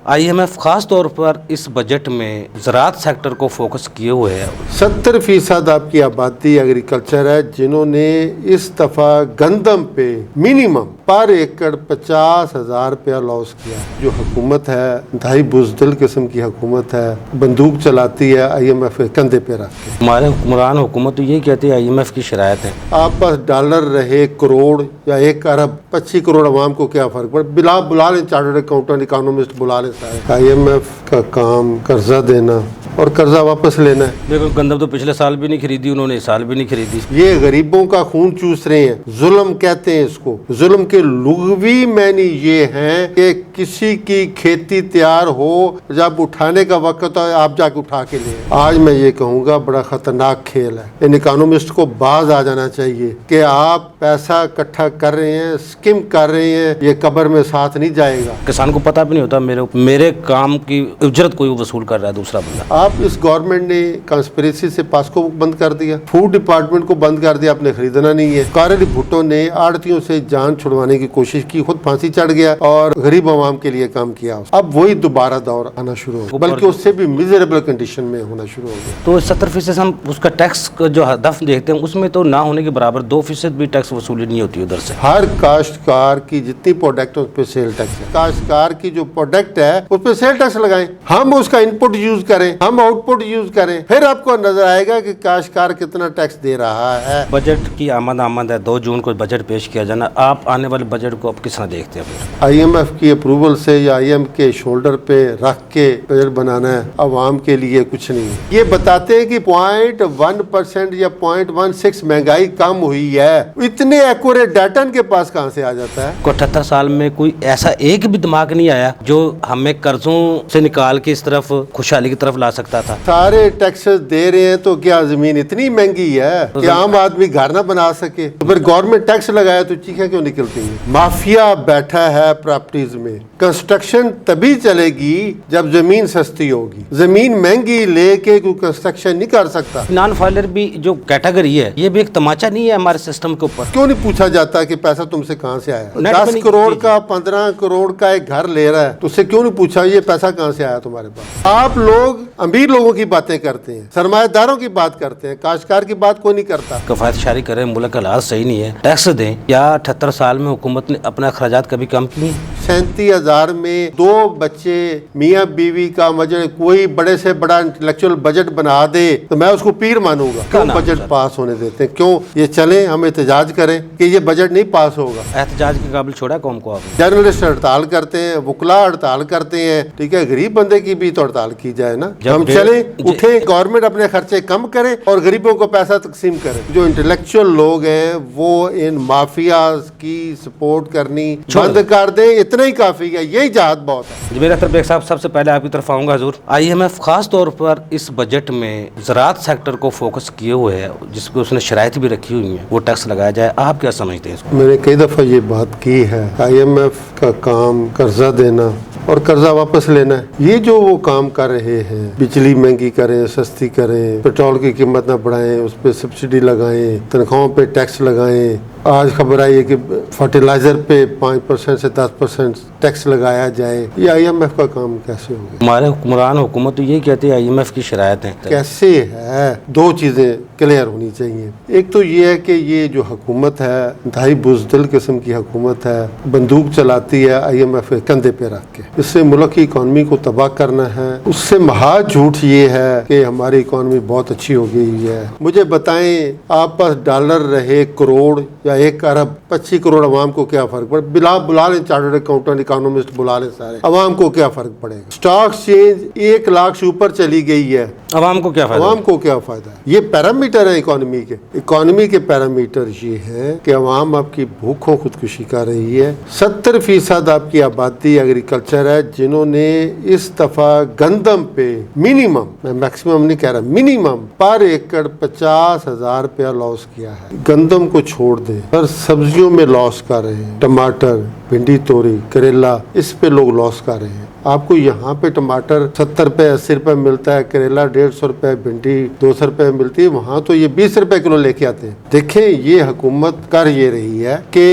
IMF خاص طور پر اس budget میں زراعت سیکٹر کو فوکس کیے ہوئے ہے۔ 70% آپ کی آبادی ایگریکلچر ہے، جنہوں نے اس دفعہ گندم پہ منیمم پر ایکڑ 50,000 روپیہ لاس کیا۔ جو حکومت ہے انتہائی بزدل قسم کی حکومت ہے، بندوق چلاتی ہے IMF کے کندھے پہ رکھ کے۔ ہمارے حکمران حکومت تو یہی کہتے ہیں IMF کی شرائط ہے۔ آپ پاس ڈالر رہے کروڑ یا 1 ارب 25 کروڑ عوام کو کیا فرق پڑا؟ بلا لیں چارٹرڈ اکاؤنٹنٹ اکانومسٹ بلا لیں سارے۔ IMF کا کام قرضہ دینا اور قرضہ واپس لینا ہے۔ دیکھو گندم تو پچھلے سال بھی نہیں خریدی انہوں نے، اس سال بھی نہیں خریدی۔ یہ غریبوں کا خون چوس رہے ہیں، ظلم کہتے ہیں اس کو۔ ظلم کے لغوی معنی یہ ہیں کہ کسی کی کھیتی تیار ہو، جب اٹھانے کا وقت ہو آپ جا کے اٹھا کے لیں۔ آج میں یہ کہوں گا بڑا خطرناک کھیل ہے، ان اکانومسٹ کو باز آ جانا چاہیے کہ آپ پیسہ اکٹھا کر رہے ہیں، اسکم کر رہے ہیں، یہ قبر میں ساتھ نہیں جائے گا۔ کسان کو پتہ بھی نہیں ہوتا میرے کام کی اجرت کوئی وصول کر رہا ہے دوسرا بندہ۔ آپ اس گورنمنٹ نے کانسپریسی سے پاسکو بند کر دیا، فوڈ ڈپارٹمنٹ کو بند کر دیا، آپ نے خریدنا نہیں ہے۔ کارل بھٹو نے آڑتیوں سے جان چھڑوانے کی کوشش کی، خود پھانسی چڑھ گیا اور غریب عوام کے لیے کام کیا۔ اب وہی دوبارہ دور آنا شروع ہو گیا، بلکہ اس سے بھی میزریبل کنڈیشن میں ہونا شروع ہو گیا۔ تو 70% ہم اس کا ٹیکس کا جو ہدف دیکھتے ہیں اس میں تو نہ ہونے کے برابر 2% بھی ٹیکس وصولی نہیں ہوتی ادھر سے۔ ہر کاشتکار کی جتنی پروڈکٹ ہے اس پہ سیل ٹیکس ہے۔ کاشتکار کی جو پروڈکٹ ہے اس پہ سیل ٹیکس لگائیں، ہم اس کا ان پٹ یوز کریں، ہم آؤٹ پٹ یوز کریں، پھر آپ کو نظر آئے گا کہ کاشتکار کتنا ٹیکس دے رہا ہے۔ بجٹ کی آمد ہے، 2 جون کو بجٹ پیش کیا جانا، آپ آنے والے بجٹ کو اب کس طرح دیکھتے ہیں؟ IMF کی اپروول سے یا IMF کے شولڈر پہ رکھ کے بجٹ بنانا ہے، عوام کے لیے کچھ نہیں۔ یہ بتاتے ہیں کہ 0.1% یا 0.16 مہنگائی کم ہوئی ہے، اتنے ایکوریٹ ڈیٹا ان کے پاس کہاں سے آ جاتا ہے؟ 78 سال میں کوئی ایسا ایک بھی دماغ نہیں آیا جو ہمیں قرضوں سے نکال کے اس طرف خوشحالی کی طرف لا سکتا تھا۔ سارے ٹیکسز دے رہے ہیں تو کیا زمین اتنی مہنگی ہے کہ عام آدمی گھر نہ بنا سکے؟ تو پھر گورنمنٹ ٹیکس لگایا تو چیخیں کیوں نکلتی ہیں؟ مافیا بیٹھا ہے پراپرٹیز میں۔ کنسٹرکشن تبھی چلے گی جب زمین سستی ہوگی، زمین مہنگی لے کے کوئی کنسٹرکشن نہیں کر سکتا۔ نان فائلر بھی جو کیٹیگری ہے یہ بھی ایک تماچا نہیں ہے ہمارے سسٹم کے اوپر؟ کیوں نہیں پوچھا جاتا کہ پیسہ تم سے کہاں سے آیا؟ 10 کروڑ کا 15 کروڑ کا ایک گھر لے رہا ہے تو اس سے کیوں نہیں پوچھا یہ پیسہ کہاں سے آیا تمہارے پاس؟ آپ لوگ امیر لوگوں کی باتیں کرتے ہیں، سرمایہ داروں کی بات کرتے ہیں، کاشتکار کی بات کوئی نہیں کرتا۔ کفایت شاری کریں، ملک کا حالات صحیح نہیں ہے، ٹیکس دیں۔ کیا 78 سال میں حکومت نے اپنے اخراجات کبھی کم کیے؟ 37,000 میں 2 بچے میاں بیوی کا بجٹ، کوئی بڑے سے بڑا انٹلیکچوئل بجٹ بنا دے تو میں اس کو پیر مانوں گا۔ کیوں بجٹ پاس ہونے دیتے ہیں؟ کیوں یہ چلیں ہم احتجاج کریں کہ یہ بجٹ نہیں پاس ہوگا؟ احتجاج کے قابل چھوڑا قوم کو آپ؟ جرنلسٹ ہڑتال کرتے ہیں، وکلا ہڑتال کرتے ہیں، ٹھیک ہے، غریب بندے کی بھی تو ہڑتال کی جائے نا۔ ہم چلیں اٹھیں، گورنمنٹ اپنے خرچے کم کرے اور غریبوں کو پیسہ تقسیم کرے۔ جو انٹلیکچوئل لوگ ہیں وہ ان مافیاز کی سپورٹ کرنی بند کر دیں، اتنا ہی کافی ہے، یہی جہاد بہت ہے۔ میرا طرف ایک صاحب سب سے پہلے آپ کی طرف آؤں گا حضور۔ IMF خاص طور پر اس بجٹ میں زراعت سیکٹر کو فوکس کیے ہوئے ہے، جس پہ اس نے شرائط بھی رکھی ہوئی ہیں، وہ ٹیکس لگایا جائے، آپ کیا سمجھتے ہیں اس کو؟ میں نے کئی دفعہ یہ بات کی ہے، IMF کا کام قرضہ دینا اور قرضہ واپس لینا ہے۔ یہ جو وہ کام کر رہے ہیں، بجلی مہنگی کریں، سستی کریں، پیٹرول کی قیمت نہ بڑھائیں، اس پہ سبسڈی لگائیں، تنخواہوں پہ ٹیکس لگائیں۔ آج خبر آئی ہے کہ فرٹیلائزر پہ 5% سے 10% ٹیکس لگایا جائے۔ یہ IMF کا کام کیسے ہوگا؟ ہمارے حکمران حکومت تو یہی کہتے ہیں IMF کی شرائط ہیں۔ کیسے ہے؟ 2 چیزیں کلیئر ہونی چاہیے۔ ایک تو یہ ہے کہ یہ جو حکومت ہے انتہائی بزدل قسم کی حکومت ہے، بندوق چلاتی ہے IMF کے کندھے پہ رکھ کے۔ اس سے ملک کی اکانومی کو تباہ کرنا ہے۔ اس سے محض جھوٹ یہ ہے کہ ہماری اکانومی بہت اچھی ہو گئی ہے۔ مجھے بتائیں آپ پاس ڈالر رہے کروڑ یا 1 ارب 25 کروڑ عوام کو کیا فرق پڑا؟ بلا لیں چارٹرڈ اکاؤنٹنٹ اکانومسٹ بلا لیں سارے، عوام کو کیا فرق پڑے گا؟ سٹاک چینج 1 لاکھ سے اوپر چلی گئی ہے، عوام کو کیا فائدہ؟ عوام کو کیا فائدہ ہے؟ یہ پیرامیٹر ہے اکانومی کے۔ اکانومی کے پیرامیٹر یہ ہے کہ عوام آپ کی بھوکوں خودکشی کر رہی ہے۔ 70% آپ کی آبادی ایگریکلچر ہے، جنہوں نے اس دفعہ گندم پہ منیمم، میں میکسیمم نہیں کہہ رہا، منیمم پر ایکڑ 50,000 روپیہ لاس کیا ہے۔ گندم کو چھوڑ دیں، ہر سبزیوں میں لاس کر رہے ہیں، ٹماٹر، بھنڈی، توری، کریلا، اس پہ لوگ لاس کر رہے ہیں۔ آپ کو یہاں پہ ٹماٹر 70 روپے 80 روپے ملتا ہے, کریلا 150 روپے, بھنڈی 200 روپے ملتی ہے, وہاں تو یہ 20 روپے کلو لے کے آتے ہیں. دیکھیں یہ حکومت کر یہ رہی ہے کہ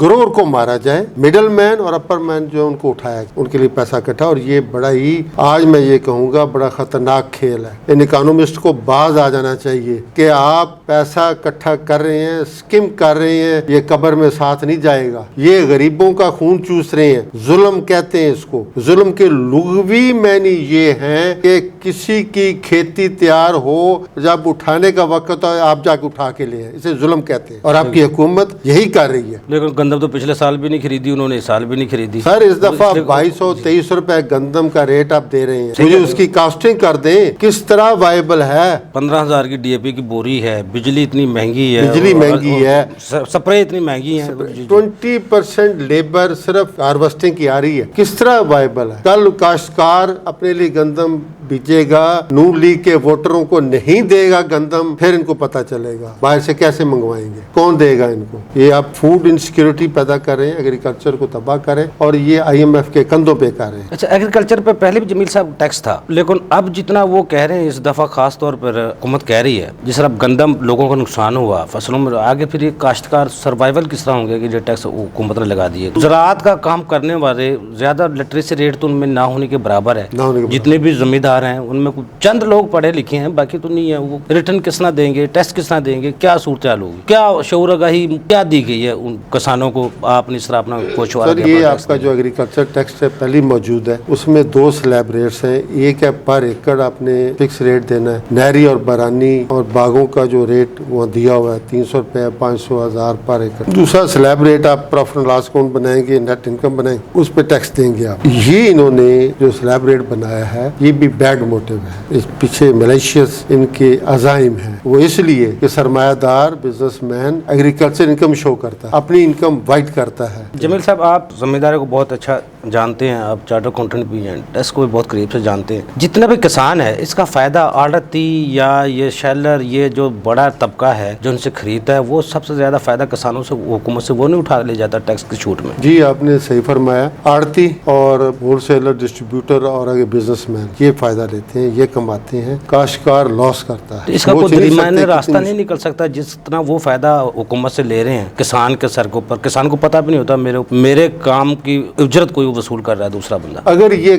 گرور کو مارا جائے, مڈل مین اور اپر مین جو ان کو اٹھایا, ان کے لیے پیسہ اکٹھا, اور یہ بڑا ہی آج میں یہ کہوں گا بڑا خطرناک کھیل ہے. ان اکانومسٹ کو باز آ جانا چاہیے کہ آپ پیسہ اکٹھا کر رہے ہیں, اسکم کر رہے ہیں, یہ قبر میں ساتھ نہیں جائے گا. یہ غریبوں کا خون چوس رہے ہیں, ظلم کہتے ہیں اس کو. ظلم کے لغوی معنی یہ ہیں کہ کسی کی کھیتی تیار ہو, جب اٹھانے کا وقت ہوتا ہے آپ جا کے اٹھا کے لے, اسے ظلم کہتے ہیں, اور آپ کی حکومت یہی کر رہی ہے. لیکن گندم تو پچھلے سال بھی نہیں خریدی انہوں نے, اس سال بھی نہیں خریدی. سر اس دفعہ 2223 روپے گندم کا ریٹ آپ دے رہے ہیں, مجھے اس کی کاسٹنگ کر دیں کس طرح وائبل ہے. 15,000 کی ڈی اے پی کی بوری ہے, بجلی اتنی مہنگی ہے, بجلی مہنگی ہے, سپرے اتنی مہنگی ہے, 20% لیبر صرف ہارویسٹنگ کی آ رہی ہے, کس طرح وائبل ہے. کل کاشتکار اپنے لیے گندم بیجے گا, نون لیگ کے ووٹروں کو نہیں دے گا گندم, پھر ان کو پتا چلے گا باہر سے کیسے منگوائیں گے, کون دے گا ان کو. یہ آپ فوڈ انسیکیورٹی پیدا کریں, ایگریکلچر کو تباہ کریں, اور یہ IMF کے کندھوں پہ کریں. اچھا, ایگریکلچر پہ پہلے بھی جمیل صاحب ٹیکس تھا, لیکن اب جتنا وہ کہہ رہے ہیں اس دفعہ خاص طور پر حکومت کہہ رہی ہے, جس طرح گندم لوگوں کو نقصان ہوا فصلوں میں, آگے پھر یہ کاشتکار سروائیول کس طرح ہوں گے کہ یہ ٹیکس حکومت نے لگا دیے. زراعت کا کام کرنے والے زیادہ لٹریسی ریٹ تو ان میں نہ ہونے کے برابر ہے. جتنے بھی زمیندار ہیں ان میں چند لوگ پڑھے لکھے ہیں, باقی تو نہیں ہے. وہ ریٹرن کس طرح دیں گے, ٹیکس کس طرح دیں گے, کیا صورتحال ہوگی, کیا شعور آگاہی کیا دی گئی ہے ان کسانوں کو؟ آپ نے اس طرح اپنا کوشش. یہ آپ کا جو ایگریکلچر ٹیکس ہے پہلی موجود ہے, اس میں 2 سلیب ریٹس ہیں. ایک ہے پر ایکڑ آپ نے فکس ریٹ دینا ہے, نہری اور برانی اور باغوں کا جو ریٹ وہ دیا ہوا ہے 300 روپے 500 1000 پر ایکڑ. دوسرا سلیب ریٹ آپ پروفٹ اینڈ لاس اکاؤنٹ بنائیں گے, نیٹ انکم بنائیں گے, اس پہ ٹیکس دیں گے آپ. یہ انہوں نے جو سلیب ریٹ بنایا ہے یہ بھی بیڈ موٹیو ہے, اس پیچھے میلیشیس ان کے عزائم ہیں. وہ اس لیے کہ سرمایہ دار بزنس مین ایگریکلچر انکم شو کرتا ہے, اپنی انکم وائٹ کرتا ہے. جمیل صاحب آپ زمینداری کو بہت اچھا جانتے ہیں, آپ چارٹر اکاؤنٹنٹ بھی ہیں, ٹیکس کو بھی بہت قریب سے جانتے ہیں. جتنا بھی کسان ہے اس کا فائدہ آڑتی یا یہ شیلر, یہ جو بڑا طبقہ ہے جو ان سے خریدتا ہے, وہ سب سے زیادہ فائدہ کسانوں سے, حکومت سے وہ نہیں اٹھا لے جاتا ٹیکس کی چھوٹ میں؟ جی آپ نے صحیح فرمایا. آڑتی اور ہول سیلر, ڈسٹریبیوٹر اور آگے بزنس مین یہ فائدہ لیتے ہیں, یہ کماتے ہیں. کاشتکار لاس کرتا ہے. اس کا کوئی درمیانے راستہ نہیں نکل سکتا جس طرح وہ فائدہ حکومت سے لے رہے ہیں کسان کے سر کے اوپر. کسان کو پتہ بھی نہیں ہوتا میرے کام کی اجرت کوئی وصول کر رہا ہے دوسرا بندہ. اگر یہ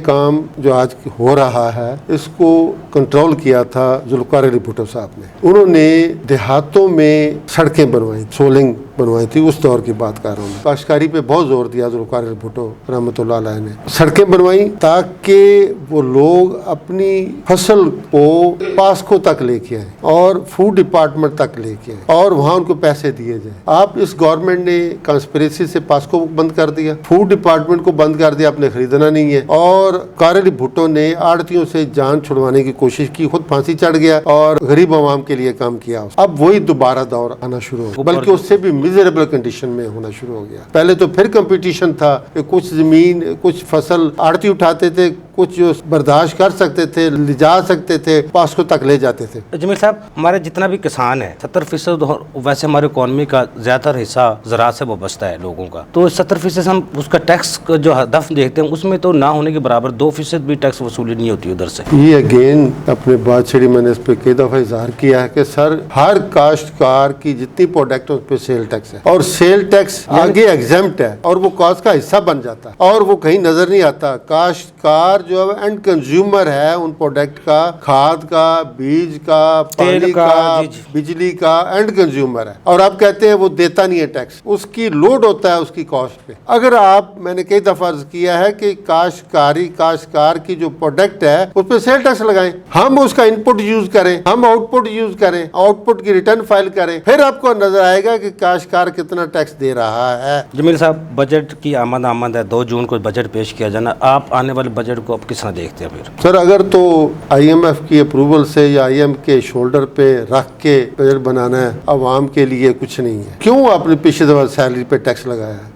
کام جو آج ہو رہا ہے اس کو کنٹرول کیا تھا ذوالفقار علی بھٹو صاحب نے. انہوں نے دیہاتوں میں سڑکیں بنوائی, سولنگ بنوائی تھی, اس دور کی بات کر رہا ہوں. کاشتکاری پہ بہت زور دیا ذوالفقار علی بھٹو رحمۃ اللہ علیہ نے. سڑکیں بنوائی تاکہ وہ لوگ اپنی فصل کو پاسکو تک لے کے آئیں اور فوڈ ڈپارٹمنٹ تک لے کے آئیں, اور وہاں ان کو پیسے دیے جائیں. آپ اس گورنمنٹ نے کانسپریسی سے پاسکو بند کر دیا, فوڈ ڈپارٹمنٹ کو بند کر دیا, آپ نے خریدنا نہیں ہے. اور علی بھٹو نے آڑتیوں سے جان چھڑوانے کی کوشش کی, خود پھانسی چڑھ گیا اور غریب عوام کے لیے کام کیا. اب وہی دوبارہ دور آنا شروع ہو, بلکہ اس سے بھی میزریبل کنڈیشن میں ہونا شروع ہو گیا. پہلے تو پھر کمپٹیشن تھا کہ کچھ زمین کچھ فصل آڑتی اٹھاتے تھے, کچھ جو برداشت کر سکتے تھے لے جا سکتے تھے پاسکو تک لے جاتے تھے. جمیل صاحب ہمارے جتنا بھی کسان ہے 70%, ویسے ہماری اکانومی کا زیادہ تر حصہ زراعت سے وابستہ ہے لوگوں کا, تو 70% ہم اس کا ٹیکس جو ہدف دیکھتے ہیں اس میں تو نہ ہونے کے برابر 2% بھی ٹیکس وصولی نہیں ہوتی ادھر سے. یہ اگین اپنے بات چھڑی میں نے اس پہ کئی دفعہ اظہار کیا ہے کہ سر ہر کاشتکار کی جتنی پروڈکٹ اس پہ سیل ٹیکس ہے, اور سیل ٹیکس آگے ایگزمپٹ ہے اور وہ کاسٹ کا حصہ بن جاتا ہے, اور وہ کہیں نظر نہیں آتا. کاشتکار جو اینڈ کنزیومر ہے ان پروڈکٹ کا, کھاد کا, بیج کا, پانی کا, بجلی کا اینڈ کنزیومر ہے, اور آپ کہتے ہیں وہ دیتا نہیں ہے ٹیکس. اس کی لوڈ ہوتا ہے اس کی کاسٹ پہ. اگر آپ, میں نے کئی دفعہ عرض کیا ہے کہ کاشتکار کی جو پروڈکٹ ہے اس پہ سیل ٹیکس لگائیں, ہم اس کا ان پٹ یوز کریں, ہم آؤٹ پٹ یوز کریں, آؤٹ پٹ کی ریٹرن فائل کریں, پھر آپ کو نظر آئے گا کہ کاشتکار کتنا ٹیکس دے رہا ہے. جمیل صاحب بجٹ کی آمد ہے, 2 جون کو بجٹ پیش کیا جانا, آپ آنے والے بجٹ کو آپ کس طرح دیکھتے ہیں پھر؟ سر اگر تو IMF کی اپروول سے یا IMF کے شولڈر پہ رکھ کے بجٹ بنانا ہے, عوام کے لیے کچھ نہیں ہے. کیوں آپ نے پچھلے دفعہ سیلری پہ ٹیکس لگایا ہے,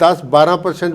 10-12%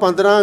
15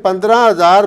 15,000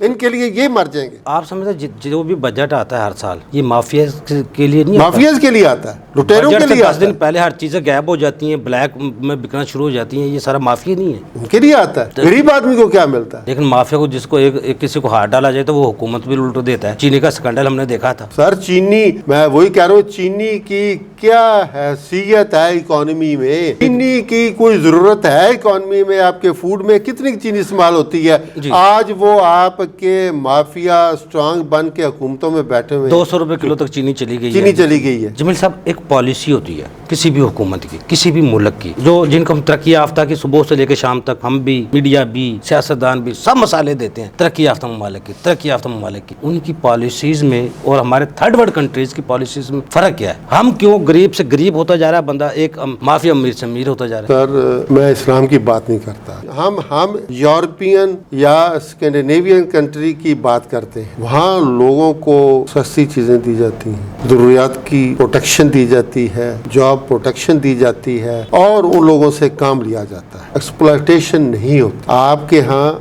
ان کے لیے یہ مر جائیں گے. آپ سمجھتے جو بھی بجٹ آتا ہے ہر سال یہ مافیاز کے لیے نہیں آتا. مافیاز کے لیے آتا ہے, لٹیروں کے لیے 10 آتا دن ہے, پہلے ہر چیزیں غائب ہو جاتی ہیں, بلیک میں بکنا شروع ہو جاتی ہیں. یہ سارا مافیا نہیں ہے, ان کے لیے آتا ہے. غریب آدمی کو کیا ملتا ہے؟ لیکن مافیا کو جس کو ایک کسی کو ہاتھ ڈالا جائے تو وہ حکومت بھی الٹ دیتا ہے. چینی کا سکنڈل ہم نے دیکھا تھا. سر چینی, میں وہی کہہ رہا ہوں, چینی کی کیا حیثیت ہے اکانومی میں؟ چینی کی کوئی ضرورت ہے اکانومی میں؟ آپ کے فوڈ میں کتنی چینی استعمال ہوتی ہے؟ آج وہ آپ کے مافیا اسٹرانگ بن کے حکومتوں میں بیٹھے ہوئے 200 روپے کلو تک چینی چلی گئی ہے. چینی چلی گئی ہے. جمیل صاحب ایک پالیسی ہوتی ہے کسی بھی حکومت کی, کسی بھی ملک کی, جو جن کو ہم ترقی یافتہ کی صبح سے لے کے شام تک ہم بھی, میڈیا بھی, سیاستدان بھی سب مسالے دیتے ہیں ترقی یافتہ ممالک کی, ترقی یافتہ ممالک کی. ان کی پالیسیز میں اور ہمارے تھرڈ ورلڈ کنٹریز کی پالیسیز میں فرق کیا ہے؟ ہم کیوں غریب سے غریب ہوتا جا رہا ہے بندہ, ایک مافیا امیر سے امیر ہوتا جا رہا ہے؟ سر میں اسلام کی بات نہیں کرتا, ہم یورپین یا اسکینڈینیوین کنٹری کی بات کرتے ہیں. وہاں لوگوں کو سستی چیزیں دی جاتی ہیں, ضروریات کی پروٹیکشن دی جاتی ہے, جاب پروٹیکشن دی جاتی ہے, اور ان لوگوں سے کام لیا جاتا ہے. ایکسپلائٹیشن نہیں ہوتی. آپ کے ہاں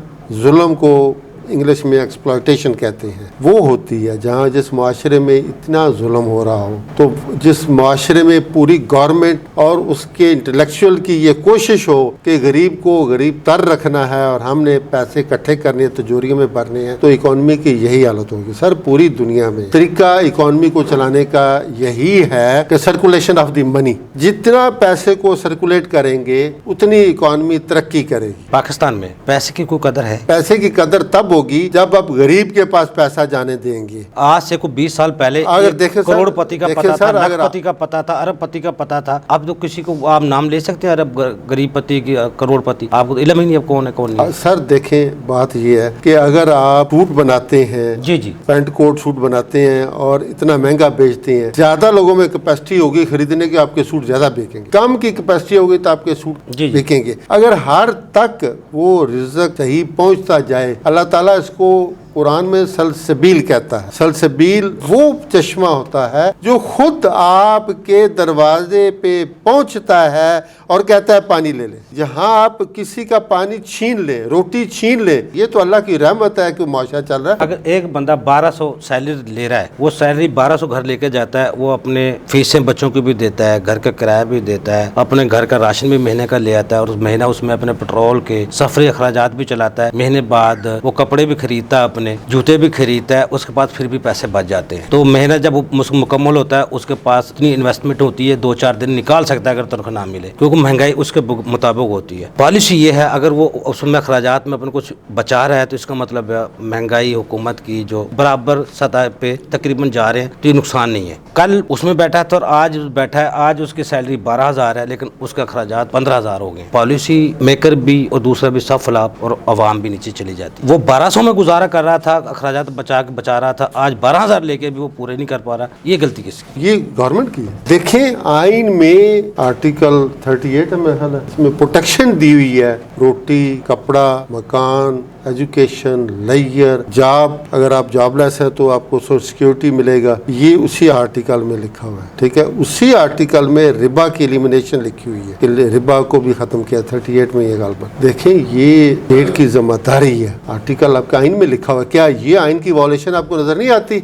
ظلم کو انگلش میں ایکسپلائٹیشن کہتے ہیں, وہ ہوتی ہے جہاں جس معاشرے میں اتنا ظلم ہو رہا ہو, تو جس معاشرے میں پوری گورنمنٹ اور اس کے انٹلیکچوئل کی یہ کوشش ہو کہ غریب کو غریب تر رکھنا ہے اور ہم نے پیسے اکٹھے کرنے, تجوریوں میں بھرنے ہیں, تو اکانومی کی یہی حالت ہوگی. سر پوری دنیا میں طریقہ اکانومی کو چلانے کا یہی ہے کہ سرکولیشن آف دی منی, جتنا پیسے کو سرکولیٹ کریں گے اتنی اکانومی ترقی کرے گی. پاکستان میں پیسے کی کوئی قدر ہے؟ پیسے کی قدر تب ہوگی جب آپ غریب کے پاس پیسہ جانے دیں گے. آج سے کوئی 20 سال پہلے کروڑ پتی کا پتا تھا, لاکھ پتی کا پتا تھا, ارب پتی کا پتا تھا. اب تو کسی کو آپ نام لے سکتے ہیں ارب غریب پتی کی, کروڑ پتی, آپ کو علم ہی نہیں اب کون ہے کون نہیں. سر دیکھیں بات یہ ہے کہ اگر آپ سوٹ بناتے ہیں, جی پینٹ کوٹ سوٹ بناتے ہیں اور اتنا مہنگا بیچتے ہیں, زیادہ لوگوں میں کیپیسٹی ہوگی خریدنے کی, آپ کے سوٹ زیادہ بیکیں گے. کم کی کیپیسٹی ہوگی تو آپ کے سوٹ بیکیں گے. اگر ہر تک وہ رزق صحیح پہنچتا جائے, اللہ تعالیٰ اس کو قرآن میں سلسبیل کہتا ہے. سلسبیل وہ چشمہ ہوتا ہے جو خود آپ کے دروازے پہ پہنچتا ہے اور کہتا ہے پانی لے لے. جہاں آپ کسی کا پانی چھین لیں, روٹی چھین لیں, یہ تو اللہ کی رحمت ہے کہ معاشرہ چل رہا ہے. اگر ایک بندہ 1200 سیلری لے رہا ہے, وہ سیلری 1200 گھر لے کے جاتا ہے, وہ اپنے فیسیں بچوں کی بھی دیتا ہے, گھر کا کرایہ بھی دیتا ہے, اپنے گھر کا راشن بھی مہینے کا لے آتا ہے, اور مہینہ اس میں اپنے پیٹرول کے سفری اخراجات بھی چلاتا ہے. مہینے بعد وہ کپڑے بھی خریدتا ہے, اپنے جوتے بھی خریدتا ہے, اس کے پاس پھر بھی پیسے بچ جاتے ہیں. تو مہینہ جب مکمل ہوتا ہے اس کے پاس اتنی انویسٹمنٹ ہوتی ہے 2-4 دن نکال سکتا ہے اگر تنخواہ نہ ملے, کیونکہ مہنگائی اس کے مطابق ہوتی ہے. پالیسی یہ ہے اگر وہ اس میں اخراجات میں اپنے کچھ بچا رہا ہے تو اس کا مطلب ہے مہنگائی حکومت کی جو برابر سطح پہ تقریباً جا رہے ہیں تو یہ نقصان نہیں ہے. کل اس میں بیٹھا تھا اور آج بیٹھا ہے, آج اس کی سیلری 12,000 ہے لیکن اس کے اخراجات 15,000 ہو گئے. پالیسی میکر بھی اور دوسرا بھی سب فلاپ اور عوام بھی نیچے چلی جاتی. وہ 1200 میں گزارا کر رہا تھا, اخراجات بچا رہا تھا, آج 12,000 لے کے بھی وہ پورے نہیں کر پا رہا. یہ غلطی کس کی؟ یہ گورنمنٹ کی ہے. دیکھیں آئین میں آرٹیکل 38 ہے میرا خیال ہے, اس میں پروٹیکشن دی ہوئی ہے, روٹی, کپڑا, مکان, ایجوکیشن, لیئر, جاب, اگر آپ جاب لیس ہیں تو آپ کو سوشل سیکیورٹی ملے گا. یہ اسی آرٹیکل میں لکھا ہوا ہے, ٹھیک ہے. اسی آرٹیکل میں ربا کی ایلیمینیشن لکھی ہوئی ہے کہ ربا کو بھی ختم کیا, 38 میں یہ غالباً. دیکھیں یہ اسٹیٹ کی ذمہ داری ہے. آرٹیکل آپ کے آئین میں لکھا ہوا ہے. کیا یہ آئین کی وائلیشن آپ کو نظر نہیں آتی؟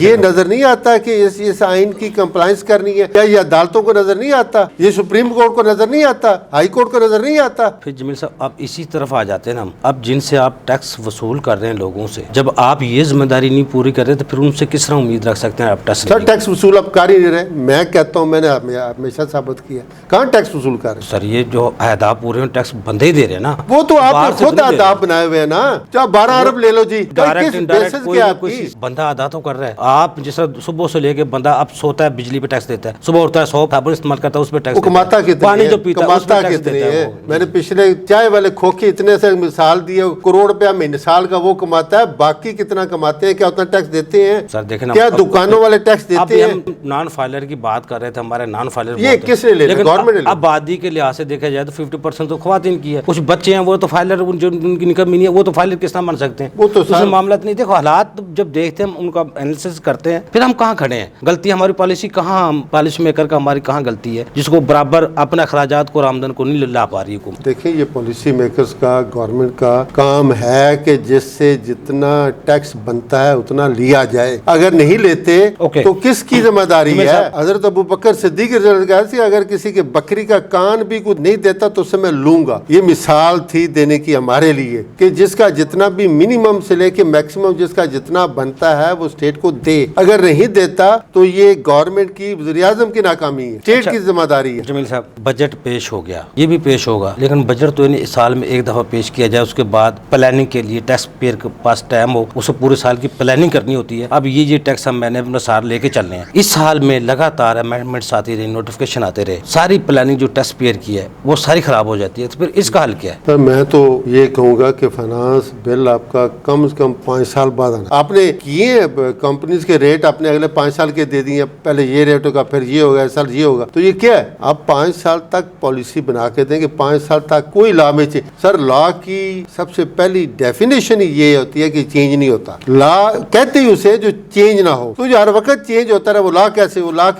یہ نظر نہیں آتا کہ اس آئین کی کمپلائنس کرنی ہے؟ کیا یہ عدالتوں کو نظر نہیں آتا؟ یہ سپریم کورٹ کو نظر نہیں آتا؟ ہائی کورٹ کو نظر نہیں آتا؟ پھر جمیل صاحب آپ اسی طرف آ جاتے ہیں نا, اب جن سے آپ ٹیکس وصول کر رہے ہیں لوگوں سے, جب آپ یہ ذمہ داری نہیں پوری کر رہے تو پھر ان سے کس طرح امید رکھ سکتے ہیں آپ ٹیکس؟ سر ٹیکس وصول آپ کر ہی نہیں رہے. میں کہتا ہوں, میں نے ہمیشہ ثابت کیا, کہاں ٹیکس وصول کر رہے ہیں؟ سر یہ جو اہداف پورے ہیں ٹیکس بندے ہی دے رہے ہیں نا. وہ تو آپ نے خود اہداف بنائے ہوئے ہیں نا. چاہے 12 ارب لے لو جی, ڈائریکٹ انڈائریکٹ کوئی بندہ ادا تو کر رہا ہے. آپ جس طرح صبح سے لے کے بندہ اب سوتا ہے بجلی پہ ٹیکس دیتا ہے, صبح اٹھتا ہے 100 صابن استعمال کرتا ہے اس پہ ٹیکس دیتا ہے, کماتا کتنے پانی جو پیتا ہے اس پہ ٹیکس دیتا ہے. میں نے پچھلے چائے والے کھوکھے اتنے سے مثال دی, کروڑ روپیہ مہینے سال کا وہ کماتا ہے, باقی کتنا کماتے ہیں, کیا اتنا ٹیکس دیتے ہیں؟ سر دیکھیں نا, کیا دکانوں والے ٹیکس دیتے ہیں؟ ہم نان فائلر کی بات کر رہے تھے, ہمارے نان فائلر یہ کس نے لے لیا؟ گورنمنٹ نے لیا. آبادی کے لحاظ سے دیکھا جائے تو 50% تو خواتین کی ہے. کچھ بچے ہیں وہ تو فائلر, جو ان کی انکم نہیں ہے وہ تو فائلر کس طرح بن سکتے ہیں؟ وہ تو معاملات نہیں. دیکھو حالات جب دیکھتے ہیں ہم ان کا انالیسس کرتے ہیں, پھر ہم کہاں کھڑے ہیں. غلطی ہماری پالیسی کہاں, پالیسی میکر کا ہماری کہاں غلطی ہے جس کو برابر اپنے اخراجات کو اور آمدن کو نہیں لا پا رہی حکومت؟ دیکھیں یہ پالیسی میکرز کا, گورنمنٹ کا کام حکم ہے کہ جس سے جتنا ٹیکس بنتا ہے اتنا لیا جائے, اگر نہیں لیتے تو کس کی ذمہ داری ہے؟ حضرت ابو بکر صدیق رضی اللہ عنہ کہا اگر کسی کے بکری کا کان بھی کوئی نہیں دیتا تو اسے میں لوں گا. یہ مثال تھی دینے کی ہمارے لیے کہ جس کا جتنا بھی منیمم سے لے کے میکسیمم جس کا جتنا بنتا ہے وہ اسٹیٹ کو دے, اگر نہیں دیتا تو یہ گورنمنٹ کی, وزیر اعظم کی ناکامی ہے, اسٹیٹ کی ذمہ داری ہے. جمیل صاحب, بجٹ پیش ہو گیا, یہ بھی پیش ہوگا, لیکن بجٹ تو اس سال میں ایک دفعہ پیش کیا جائے, اس کے بعد پلاننگ کے لیے ٹیکس پیئر کے پاس ٹائم ہو, اسے پورے سال کی پلاننگ کرنی ہوتی ہے. اب یہ ٹیکس ہم میں نے اپنا سال لے کے چلنے ہیں, اس سال میں لگاتار امینڈمنٹس آتی رہی, نوٹیفکیشن آتے رہے, ساری پلاننگ جو ٹیکس پیئر کی ہے وہ ساری خراب ہو جاتی ہے. تو پھر اس کا حل کیا ہے؟ میں تو یہ کہوں گا کہ فائنانس بل آپ کا کم از کم 5 سال بعد آنا. آپ نے کیے کمپنیز کے ریٹ آپ نے اگلے 5 سال کے دے دیے, پہلے یہ ریٹ ہوگا پھر یہ ہوگا, اس سال یہ ہوگا, تو یہ کیا ہے؟ آپ 5 سال تک پالیسی بنا کے دیں کہ 5 سال تک کوئی لا میں سر لا کی سب سے پہلی ڈیفینیشن ہی یہ ہوتی ہے کہ چینج نہیں ہوتا. لا کہتے ہی اسے جو چینج نہ ہو, تو جو ہر وقت چینج ہوتا رہے وہ لا کیسے, وہ لا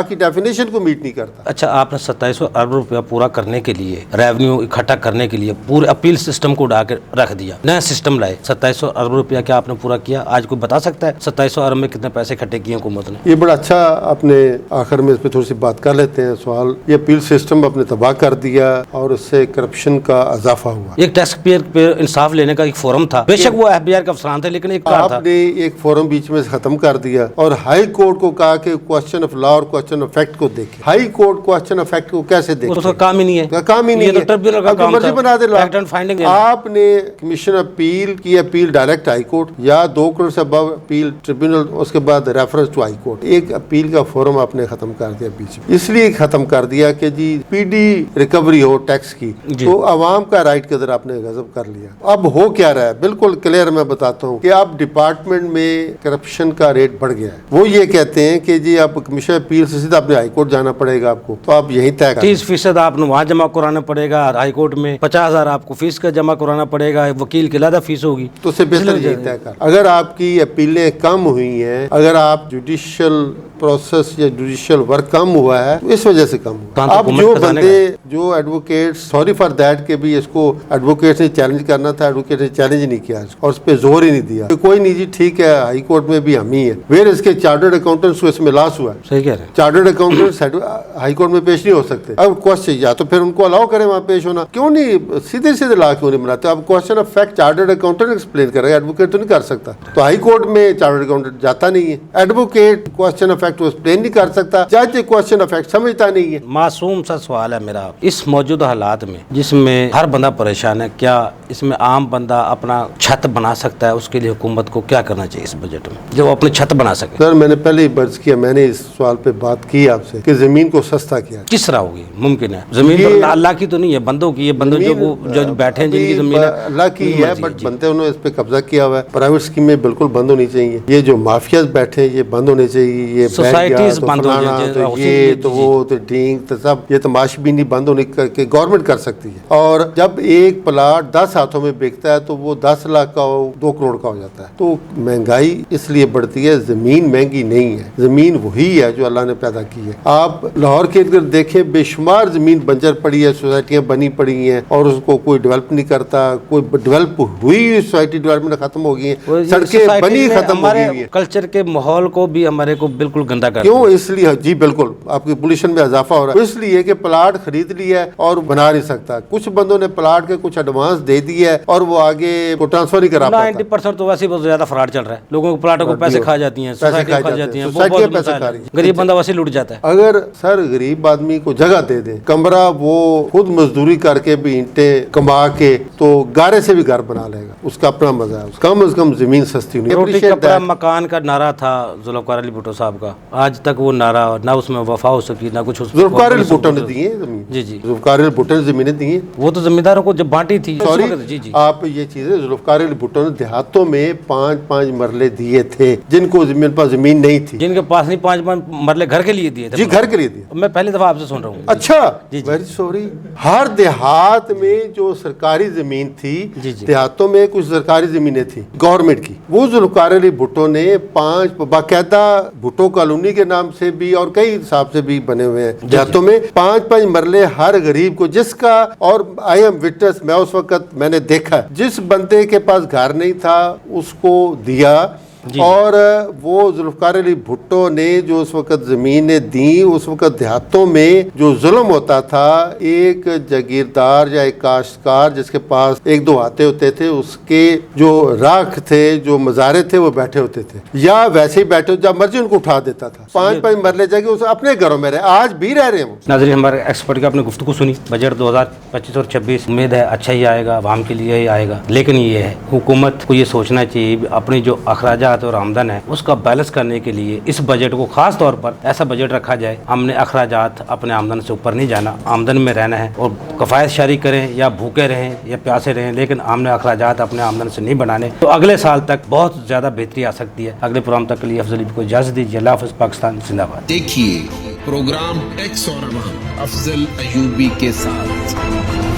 کی ڈیفینیشن کو میٹ نہیں کرتا. اچھا, آپ نے 2700 ارب روپیہ پورا کرنے کے لیے, ریونیو اکٹھا کرنے کے لیے پورے اپیل سسٹم کو اڑا کے رکھ دیا, نیا سسٹم لائے. 2700 ارب روپیہ کیا آپ نے پورا کیا؟ آج کوئی بتا سکتا ہے 2700 ارب میں کتنے پیسے اکٹھے کیے حکومت نے؟ یہ بڑا اچھا, آپ نے آخر میں اس پہ تھوڑی سی بات کر لیتے ہیں سوال. یہ اپیل سسٹم آپ نے تباہ کر دیا اور اس سے کرپشن کا اضافہ ہوا. ایک ٹیکس پیئر پہ انصاف لینے کا ایک فورم تھا, بے شک وہ FBI کا افسران تھے, لیکن ایک کار تھا. آپ نے ایک فورم بیچ میں سے ختم کر دیا اور ہائی کورٹ کو کہا کہ کوسچن آف لا اور کوسچن آف فیکٹ کو دیکھے. High court question of fact کو کیسے دیکھے؟ اس کا کام ہی نہیں ہے, کام ہی نہیں ہے, ٹربیونل کا کام مرضی بنا دے. Fact and finding. آپ نے کمیشن اپیل کی اپیل ڈائریکٹ ہائی کورٹ یا 2 کروڑ سے ابو اپیل ٹریبیونل, اس کے بعد ریفرنس ٹو ہائی کورٹ. ایک اپیل کا فورم آپ نے ختم کر دیا بیچ میں, اس لیے ختم کر دیا کہ جی پیڈی ریکوری ہو ٹیکس کی, تو عوام کا رائٹ کے اندر آپ نے غضب کر لیا. اب ہو کیا رہا ہے بالکل کلیئر میں بتاتا ہوں کہ اب ڈپارٹمنٹ میں کرپشن کا ریٹ بڑھ گیا ہے. وہ یہ کہتے ہیں کہ جی آپ کمیشن اپیل سے سیدھا اپنے ہائی کورٹ جانا پڑے گا آپ کو, تو آپ یہیں طے 30% آپ نے وہاں جمع کرانا پڑے گا ہائی کورٹ میں, 50,000 آپ کو فیس کا جمع کرانا پڑے گا, وکیل کی علیحدہ فیس ہوگی. تو اس سے بہتر یہی طے کر, اگر آپ کی اپیلیں کم ہوئی ہیں, اگر آپ جوڈیشل پروسیس یا جوڈیشل ورک کم ہوا ہے تو اس وجہ سے کم ہوا. اب جو بندے جو ایڈوکیٹ, سوری فار دیٹ کہ بھی اس کو ایڈوکیٹ نے چیلنج کرنا تھا, ایڈوکیٹ نے چیلنج نہیں کیا اور اس پہ زور ہی نہیں دیا. کوئی نہیں جی ٹھیک ہے, ہائی کورٹ میں بھی ہم ہی ہیں. ویر اس کے چارٹرڈ اکاؤنٹنٹس کو اس میں لاس ہوا ہے. صحیح کہہ رہے ہیں, چارٹرڈ اکاؤنٹنٹس ہائی کورٹ میں پیش نہیں ہو سکتے. اب کوشچن یا تو پھر ان کو الاؤ کریں وہاں پیش ہونا, کیوں نہیں سیدھے سیدھے لا کیوں نہیں بناتے؟ اب question of fact chartered accountant explain کرے گا, ایڈوکیٹ تو نہیں کر سکتا. تو ہائی کورٹ میں چارٹرڈ اکاؤنٹنٹ جاتا نہیں ہے, advocate question of fact explain نہیں کر سکتا, جج کوشچن آف فیکٹ سمجھتا نہیں ہے. معصوم سا سوال ہے میرا, اس موجودہ حالات میں جس میں ہر بندہ پریشان ہے, کیا اس میں عام بندہ اپنا چھت بنا سکتا ہے؟ اس کے لیے حکومت کو کیا کرنا چاہیے اس بجٹ میں جو اپنی چھت بنا سکے؟ سر میں نے پہلے ہی برز کیا, میں نے اس سوال پہ بات کی آپ سے کہ زمین کو سستا کیا. کس طرح ہوگی؟ ممکن ہے زمین تو اللہ کی تو نہیں ہے, بندوں کی. یہ بندوں جو بیٹھے ہیں جن کی زمین اللہ کی ہے, بٹ بندے انہوں نے اس پہ قبضہ کیا ہوا ہے. پرائیویٹ اسکیمیں بالکل بند ہونی چاہیے. یہ جو مافیاز بیٹھے ہیں یہ بند ہونے چاہیے. یہ سوسائٹیز بند ہونی چاہیے, یہ تو وہ تو ڈینگ تو سب, یہ تماش بھی نہیں بند ہونے کے گورنمنٹ کر سکتی ہے. اور جب ایک پلاٹ 10 ہاتھوں میں بکتا ہے تو وہ 10 لاکھ کا 2 کروڑ کا ہو جاتا ہے. تو مہنگائی اس لیے بڑھتی ہے, زمین مہنگی نہیں ہے, زمین وہی ہے جو اللہ نے پیدا کی ہے. آپ لاہور کے ارد دیکھیں بے شمار زمین بنجر پڑی ہے, سوسائٹیاں بنی پڑی ہیں اور اس کو کوئی ڈیولپ نہیں کرتا. کوئی ڈیولپ ہوئی سوسائٹی ڈیولپمنٹ ختم ہو گئی ہیں, سڑکیں بنی ختم ہو گئی ہیں. کلچر کے ماحول کو بھی ہمارے کو بالکل گندا کر کیوں؟ اس لیے جی بالکل آپ کی پولیوشن میں اضافہ ہو رہا ہے, اس لیے کہ پلاٹ خرید لیا ہے اور بنا نہیں سکتا. کچھ بندوں نے پلاٹ کے کچھ ایڈوانس دے دیا ہے اور وہ آگے کو ٹرانسفر نہیں کرا پاتا. 90% تو ویسے ہی بہت زیادہ فراڈ چل رہا ہے. لوگوں کو پلاٹوں کو پیسے کھا جاتی ہیں, سوسائٹیاں کھا جاتی ہیں, غریب بندہ ویسے لوٹ جاتا ہے. اگر سر غریب آدمی کو جگہ دے دیں, کمرہ وہ خود مزدوری کر کے بھی اینٹیں کما کے تو گارے سے بھی گھر بنا لے گا, اس کا اپنا مزہ ہے. کم از کم زمین سستی ہونی. روٹی کپڑا مکان کا نعرہ تھا ذوالفقار علی بھٹو صاحب کا, آج تک وہ نعرہ نہ اس میں وفا ہو سکی نہ کچھ. ذوالفقار علی بھٹو نے دی ہیں زمین, جی جی ذوالفقار علی بھٹو نے زمینیں دی ہیں. وہ تو زمینداروں کو جب بانٹی تھی. سوری آپ یہ چیزیں, ذوالفقار علی بھٹو نے دیہاتوں میں 5 مرلے دیے تھے جن کو زمین پر زمین نہیں تھی, جن کے پاس نہیں 5 مرلے گھر کے لیے دیے تھے. جی گھر کے لیے دیے. میں پہلی دفعہ آپ سے سن رہا ہوں. اچھا ویری سوری. ہر دیہات میں جو سرکاری زمین تھی, دیہاتوں میں کچھ سرکاری زمینیں تھیں گورنمنٹ کی, وہ ذوالفقار علی بھٹو نے 5 باقاعدہ بھٹو کالونی کے نام سے بھی اور کئی حساب سے بھی بنے ہوئے ہیں دیہاتوں میں 5 مرلے ہر غریب کو, جس کا, اور آئی ایم وٹنس, میں اس وقت میں نے دیکھا دیکھا ہے، جس بندے کے پاس گھر نہیں تھا اس کو دیا، اور وہ ذوالفقار علی بھٹو نے جو اس وقت زمینیں دیں، اس وقت دیہاتوں میں جو ظلم ہوتا تھا، ایک جاگیردار یا ایک کاشتکار جس کے پاس ایک دو ہاتھے ہوتے تھے، اس کے جو راکھ تھے، جو مزارے تھے، وہ بیٹھے ہوتے تھے، یا ویسے ہی بیٹھے، جب مرضی ان کو اٹھا دیتا تھا، 5 مرلے جگہ اس اپنے گھروں میں رہے، آج بھی رہ رہے ہیں وہ۔ ناظرین، ہمارے ایکسپرٹ کی آپ نے گفتگو سنی، بجٹ 2025 اور 26 امید ہے اچھا ہی آئے گا، عوام کے لیے ہی آئے گا، لیکن یہ ہے حکومت کو یہ سوچنا چاہیے اپنی جو اخراجات اور آمدن ہے اس کا بیلنس کرنے کے لیے اس بجٹ کو خاص طور پر ایسا بجٹ رکھا جائے، ہم نے اخراجات اپنے آمدن سے اوپر نہیں جانا، آمدن میں رہنا ہے، اور کفایت شاری کریں یا بھوکے رہیں یا پیاسے رہیں، لیکن ہم نے اخراجات اپنے آمدن سے نہیں بنانے، تو اگلے سال تک بہت زیادہ بہتری آ سکتی ہے۔ اگلے پروگرام تک کے لیے افضل کو اجازت دیجیے۔ اللہ حافظ۔ پاکستان زندہ باد۔ دیکھیے پروگرام ٹیکس اور عوام افضل ایوبی کے ساتھ۔